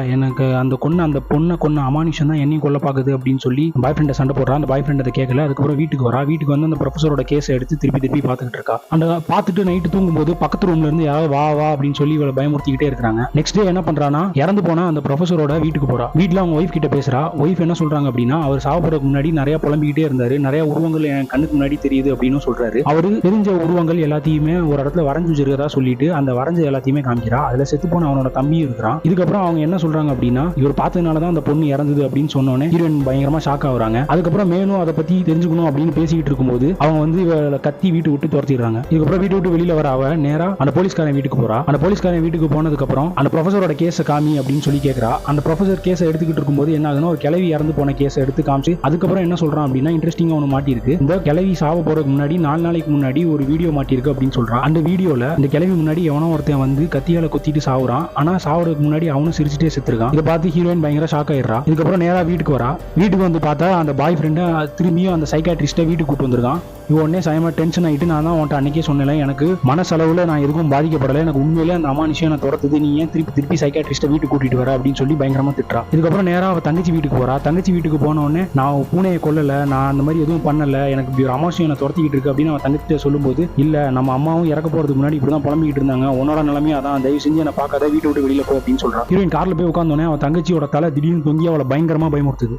எனக்கு அந்த பொண்ணை கொன்ன அமானுஷம் தான் என்னையும் கொல்ல பாக்குது அப்படின்னு சொல்லி பாய் ஃப்ரெண்டை சண்டை போடுறா. அந்த பாய் ஃப்ரெண்ட் அதை கேட்கல. அதுக்கப்புறம் வீட்டுக்கு வரா. வீட்டுக்கு வந்து அந்த ப்ரொஃபஸரோட கேஸை எடுத்து திருப்பி பார்த்துக்கிட்டு இருக்கா. அந்த பார்த்துட்டு நைட்டு தூங்கும்போது பக்கத்து ரூம்ல இருந்து யாராவது வா அப்படின்னு சொல்லி இவளை பயமுறுத்திக்கிட்டே இருக்காங்க. நெக்ஸ்ட் டே என்ன பண்றானா, இறந்து போனா அந்த ப்ரொஃபஸரோட வீட்டுக்கு போறா. வீட்டுல அவங்க ஒய்ஃப் கிட்ட பேசுறா. ஒய்ஃப் என்ன சொல்றாங்க அப்படின்னா, அவர் சாப்பிடறதுக்கு முன்னாடி நிறைய புலம்பிக்கிட்டே இருந்தாரு, நிறைய உருவங்கள் என் கண்ணுக்கு முன்னாடி தெரியுது அப்படின்னு சொல்றாரு. அவரு தெரிஞ்ச உருவங்கள் எல்லாத்தையுமே ஒரு இடத்துல வரைஞ்சு வச்சிருக்கதா சொல்லிட்டு அந்த வரைஞ்ச எல்லாத்தையுமே காமிக்கிறா. அதுல செத்து போன அவனோட தம்பியும் இருக்கிறான். இதுக்கப்புறம் அவங்க என்ன சொல்றாங்க அப்படின்னா, இவர் பார்த்ததுனாலதான் அந்த பொண்ணு இறந்தது அப்படின்னு சொன்னோன்னே ஹீரோயின் பயங்கரமா ஷாக் ஆகுறாங்க. அதுக்கப்புறம் மேலும் அதை பத்தி தெரிஞ்சுக்கணும் அப்படின்னு பேசிக்கிட்டு இருக்கும்போது அவங்க வந்து இவளை கத்தி வீட்டு விட்டு துரத்திடுறாங்க. இதுக்கப்புறம் வீட்டு விட்டு வெளியில வர அவ நேரா அந்த போலீஸ்காரன் வீட்டுக்கு போறா. அந்த போலீஸ்காரன் வீட்டுக்கு போனதுக்கு அப்புறம் அந்த ப்ரொஃபஸரோட கேஸை காமி அப்படின்னு சொல்லி கேட்கறா. அந்த ப்ரொஃபஸர் கேஸை எடுத்துக்கிட்டு இருக்கும்போது என்ன ஆகுதுன்னா, ஒரு கிளவி இறந்து போன கேஸை எடுத்து காமிச்சு அதுக்கப்புறம் என்ன சொல்றான் அப்படின்னா, இன்ட்ரெஸ்டிங்கா ஒன்று மாட்டிருக்கு. இந்த கிளவி சாவ போறதுக்கு முன்னாடி 4 நாளைக்கு முன்னாடி ஒரு வீடியோ மாட்டிருக்கு அப்படின்னு சொல்றான். அந்த வீடியோல இந்த கிளவி முன்னாடி எவனோ ஒருத்தன் வந்து கத்தியால குத்திட்டு சாவுறான். ஆனா சாவறதுக்கு முன்னாடி அவனும் சிரிச்சுட்டே செத்துருக்கான். இதை பார்த்து ஹீரோயின் பயங்கர ஷாக் ஆயிடுறா. இதுக்கப்புறம் நேரா வீட்டுக்கு வரா. வீட்டுக்கு வந்து பார்த்தா அந்த பாய் ஃப்ரெண்டை திரும்பியும் அந்த சைக்காட்ரிஸ்ட்டை வீட்டுக்கு கூட்டு வந்திருக்கான். இவன் உடனே பயமா டென்ஷன் ஆகிட்டு, நான் தான் உன்ட்ட அன்னைக்கே சொன்னேன், எனக்கு மனசளவில் நான் எதுவும் பாதிக்கப்படலை, எனக்கு உண்மையிலே அந்த அமானுஷம் நான் துரத்துது, நீ ஏன் திருப்பி சைக்காட்ரிஸ்ட்டை வீட்டுக்கு கூட்டிட்டு வர அப்படின்னு சொல்லி பயங்கரமா திட்டுறா. இதுக்கப்புறம் நேரா அவ தங்கச்சி வீட்டுக்கு போறா. தங்கச்சி வீட்டுக்கு போன உடனே, நான் பூனையை கொல்லலை, நான் அந்த மாதிரி எதுவும் பண்ணலை, எனக்கு ஒரு அமானுஷம் என்னை துரத்திக்கிட்டு இருக்கு அப்படின்னு அவன் தங்கச்சிட்ட சொல்லும்போது, இல்லை நம்ம அம்மாவும் இறக்க போறதுக்கு முன்னாடி இப்படிதான் புலம்பிக்கிட்டு இருந்தாங்க, உன்னோட நிலைமையா அதான், தயவு செஞ்சு என்னை பார்க்காத, வீட்டை விட்டு வெளியில போ அப்படின்னு சொல்றான். ஹீரோயின் கார்ல போய் உட்காந்தோடனே அவன் தங்கச்சியோட தலை திடீர்னு தொங்கி அவளை பயங்கரமா பயமுறுத்துது.